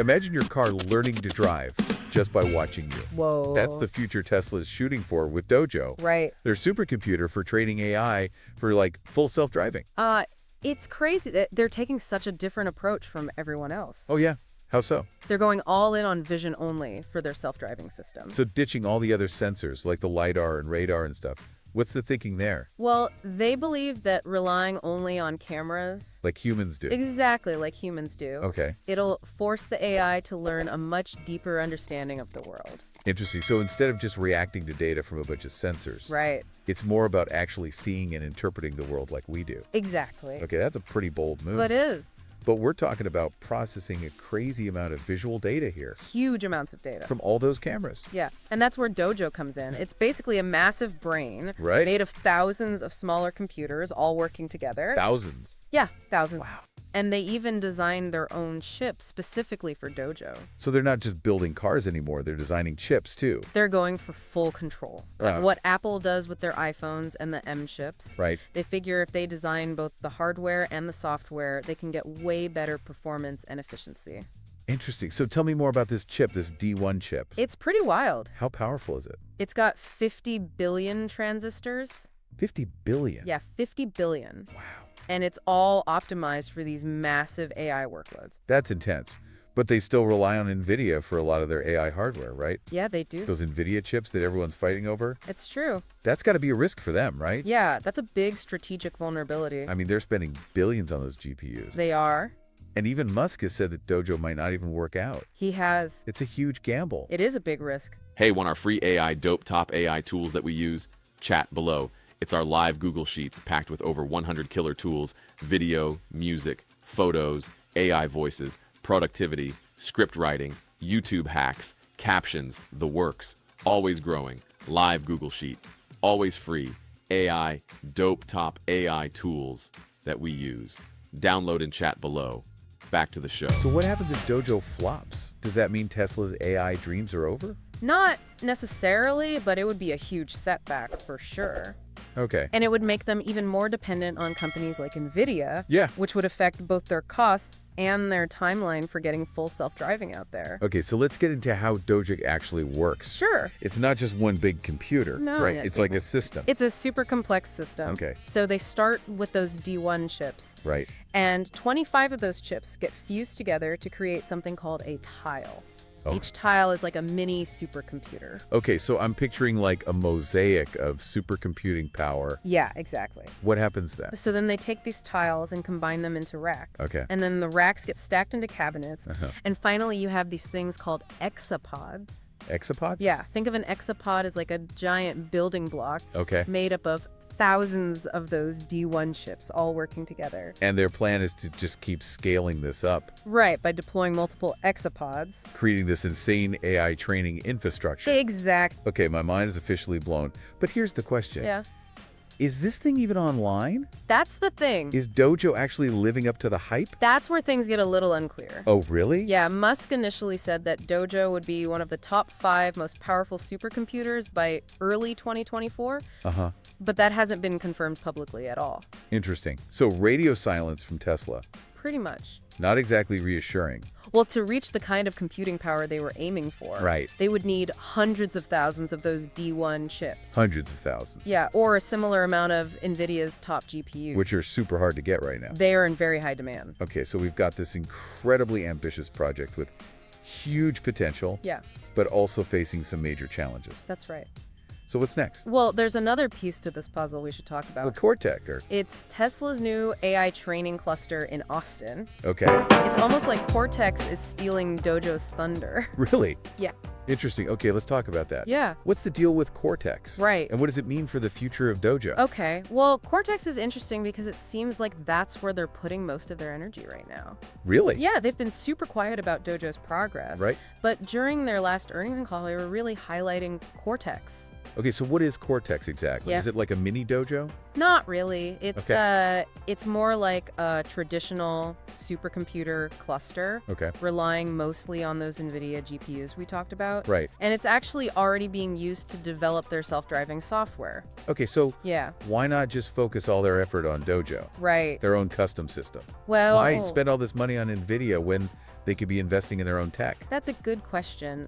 Imagine your car learning to drive just by watching you. Whoa. That's the future Tesla's shooting for with Dojo. Right. Their supercomputer for training AI for like full self-driving. It's crazy that they're taking such a different approach from everyone else. Oh yeah, how so? They're going all in on vision only for their self-driving system. So ditching all the other sensors like the LiDAR and radar and stuff. What's the thinking there? Well, they believe that relying only on cameras, Like humans do. exactly like humans do, Okay, it'll force the AI to learn a much deeper understanding of the world. interesting. So instead of just reacting to data from a bunch of sensors, Right. it's more about actually seeing and interpreting the world like we do. Exactly. Okay, that's a pretty bold move. But it is. But we're talking about processing a crazy amount of visual data here Huge amounts of data. from all those cameras. Yeah, and that's where Dojo comes in. It's basically a massive brain Right. made of thousands of smaller computers all working together. Thousands. Yeah, thousands. Wow. And they even designed their own chip specifically for Dojo. So they're not just building cars anymore, they're designing chips too. They're going for full control. Like what Apple does with their iPhones and the M chips. Right. They figure if they design both the hardware and the software, they can get way better performance and efficiency. Interesting. So tell me more about this chip, this D1 chip. It's pretty wild. How powerful is it? It's got 50 billion transistors. 50 billion. Yeah, 50 billion. Wow. And it's all optimized for these massive AI workloads. That's intense. But they still rely on NVIDIA for a lot of their AI hardware, right? Yeah, they do. Those NVIDIA chips that everyone's fighting over? It's true. That's got to be a risk for them, right? Yeah, that's a big strategic vulnerability. I mean, they're spending billions on those GPUs. They are. And even Musk has said that Dojo might not even work out. He has. It's a huge gamble. It is a big risk. Hey, want our free AI dope top AI tools that we use? Chat below. It's our live Google Sheets packed with over 100 killer tools, video, music, photos, AI voices, productivity, script writing, YouTube hacks, captions, the works. Always growing. Live Google Sheet. Always free. AI, dope top AI tools that we use. Download and chat below. Back to the show. So what happens if Dojo flops? Does that mean Tesla's AI dreams are over? Not necessarily, but it would be a huge setback for sure. Okay. And it would make them even more dependent on companies like NVIDIA, Yeah. which would affect both their costs and their timeline for getting full self-driving out there. Okay, so let's get into how Dojo actually works. Sure. It's not just one big computer, No, right? yeah, It's like a system. It's a super complex system. Okay. So they start with those D1 chips, Right. and 25 of those chips get fused together to create something called a tile. Oh. Each tile is like a mini supercomputer. Okay, so I'm picturing like a mosaic of supercomputing power. Yeah, exactly. What happens then? So then they take these tiles and combine them into racks. Okay. And then the racks get stacked into cabinets. Uh-huh. And finally, you have these things called exapods. Exapods? Yeah, think of an exapod as like a giant building block Okay. made up of thousands of those D1 chips all working together. And their plan is to just keep scaling this up, Right, by deploying multiple exapods. creating this insane AI training infrastructure. Exact. Okay, my mind is officially blown. But here's the question. Yeah. Is this thing even online? That's the thing. Is Dojo actually living up to the hype? That's where things get a little unclear. Oh, really? Yeah, Musk initially said that Dojo would be one of the top 5 most powerful supercomputers by early 2024, Uh-huh. but that hasn't been confirmed publicly at all. Interesting. So radio silence from Tesla. Pretty much. Not exactly reassuring. Well, to reach the kind of computing power they were aiming for, Right. they would need hundreds of thousands of those D1 chips. Hundreds of thousands. Yeah, or a similar amount of NVIDIA's top GPUs. Which are super hard to get right now. They are in very high demand. Okay, so we've got this incredibly ambitious project with huge potential, Yeah, but also facing some major challenges. that's right. So what's next? Well, there's another piece to this puzzle we should talk Well, about. Cortex, or... It's Tesla's new AI training cluster in Austin. Okay. It's almost like Cortex is stealing Dojo's thunder. Really? Yeah. Interesting. Okay, let's talk about that. Yeah. What's the deal with Cortex? Right. And what does it mean for the future of Dojo? Okay, well, Cortex is interesting because it seems like that's where they're putting most of their energy right now. Really? Yeah, they've been super quiet about Dojo's progress. Right. But during their last earnings call, they were really highlighting Cortex. Okay, so what is Cortex exactly? Yeah. Is it like a mini dojo? Not really. It's Okay. it's more like a traditional supercomputer cluster, Okay. relying mostly on those NVIDIA GPUs we talked about. Right. And it's actually already being used to develop their self-driving software. Okay, so Yeah, why not just focus all their effort on Dojo, right. their own custom system? Well, Why spend all this money on NVIDIA when they could be investing in their own tech? That's a good question.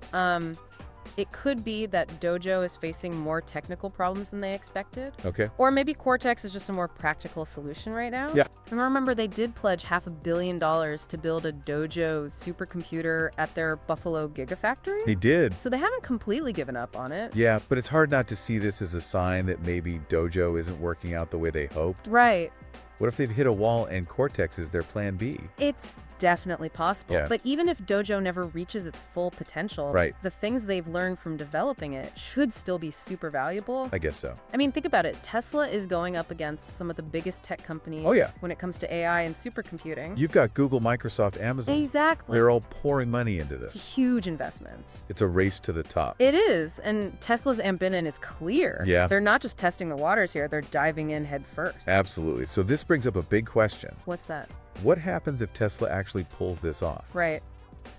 It could be that Dojo is facing more technical problems than they expected. Okay. Or maybe Cortex is just a more practical solution right now. Yeah. And remember, they did pledge $500 million to build a Dojo supercomputer at their Buffalo Gigafactory. They did. So they haven't completely given up on it. Yeah, but it's hard not to see this as a sign that maybe Dojo isn't working out the way they hoped. Right. What if they've hit a wall and Cortex is their plan B? It's definitely possible. Yeah. But even if Dojo never reaches its full potential, Right. the things they've learned from developing it should still be super valuable. I guess so. I mean, think about it. Tesla is going up against some of the biggest tech companies Oh, yeah. when it comes to AI and supercomputing. You've got Google, Microsoft, Amazon. Exactly. They're all pouring money into It's this. huge investments. It's a race to the top. It is, and Tesla's ambition is clear. Yeah. They're not just testing the waters here, they're diving in head first. Absolutely. So this brings up a big question. What's that? What happens if Tesla actually pulls this off? Right.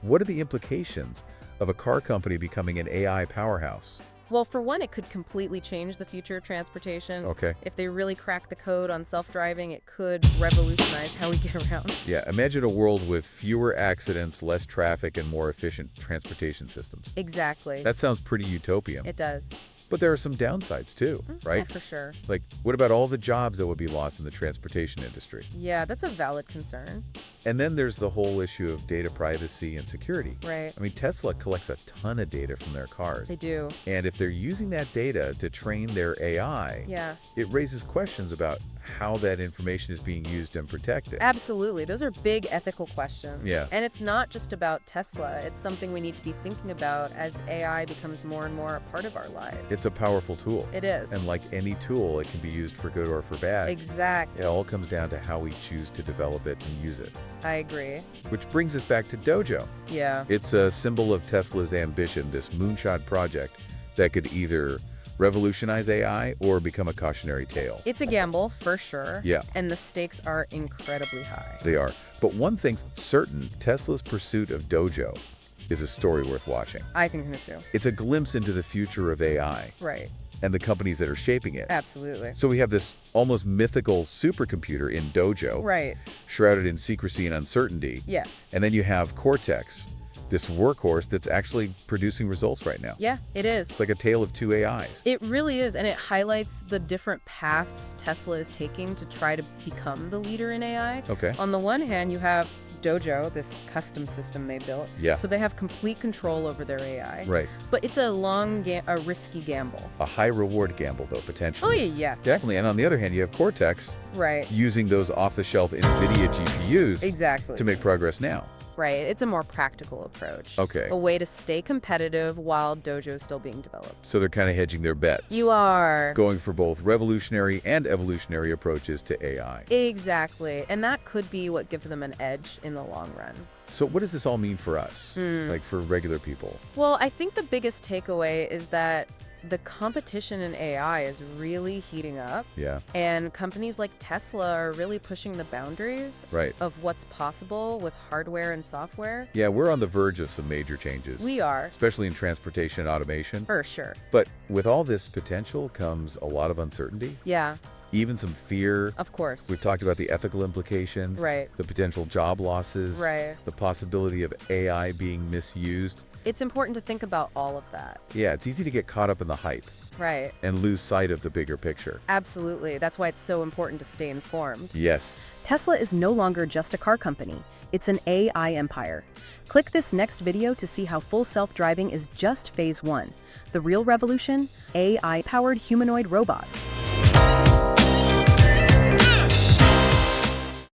What are the implications of a car company becoming an AI powerhouse? Well, for one, it could completely change the future of transportation. Okay. If they really crack the code on self-driving, it could revolutionize how we get around. Yeah, imagine a world with fewer accidents, less traffic, and more efficient transportation systems. Exactly. That sounds pretty utopian. It does. But there are some downsides too, right? Yeah, for sure. Like, what about all the jobs that would be lost in the transportation industry? Yeah, that's a valid concern. And then there's the whole issue of data privacy and security. Right. I mean, Tesla collects a ton of data from their cars. They do. And if they're using that data to train their AI, Yeah. it raises questions about how that information is being used and protected. Absolutely. Those are big ethical questions. Yeah. And it's not just about Tesla. It's something we need to be thinking about as AI becomes more and more a part of our lives. It's a powerful tool. It is. And like any tool, it can be used for good or for bad. Exactly. It all comes down to how we choose to develop it and use it. I agree. Which brings us back to Dojo. Yeah. It's a symbol of Tesla's ambition, this moonshot project that could either revolutionize AI or become a cautionary tale. It's a gamble, for sure. Yeah. And the stakes are incredibly high. They are. But one thing's certain, Tesla's pursuit of Dojo is a story worth watching. I think so too. It's a glimpse into the future of AI Right. and the companies that are shaping it. Absolutely. So we have this almost mythical supercomputer in Dojo, Right. shrouded in secrecy and uncertainty. Yeah. And then you have Cortex, this workhorse that's actually producing results right now. Yeah, it is. It's like a tale of two AIs. It really is, and it highlights the different paths Tesla is taking to try to become the leader in AI. Okay. On the one hand, you have Dojo, this custom system they built. Yeah. So they have complete control over their AI. Right. But it's a a risky gamble. A high reward gamble, though, Oh, potentially. yeah. Definitely. And on the other hand, you have Cortex Right. using those off-the-shelf NVIDIA GPUs Exactly. to make progress now. Right. It's a more practical approach. Okay. A way to stay competitive while Dojo is still being developed. So they're kind of hedging their bets. You are. Going for both revolutionary and evolutionary approaches to AI. Exactly. And that could be what gives them an edge in the long run. So what does this all mean for us? Like for regular people? Well, I think the biggest takeaway is that the competition in AI is really heating up, Yeah. and companies like Tesla are really pushing the boundaries Right. of what's possible with hardware and software. Yeah, we're on the verge of some major changes. We are, Especially in transportation and automation. for sure. But with all this potential comes a lot of uncertainty, Yeah, even some fear. of course. We've talked about the ethical implications, Right. the potential job losses, Right. the possibility of AI being misused. It's important to think about all of that. Yeah, it's easy to get caught up in the hype Right. and lose sight of the bigger picture. Absolutely. That's why it's so important to stay informed. Yes. Tesla is no longer just a car company. It's an AI empire. Click this next video to see how full self-driving is just phase one. The real revolution? AI-powered humanoid robots.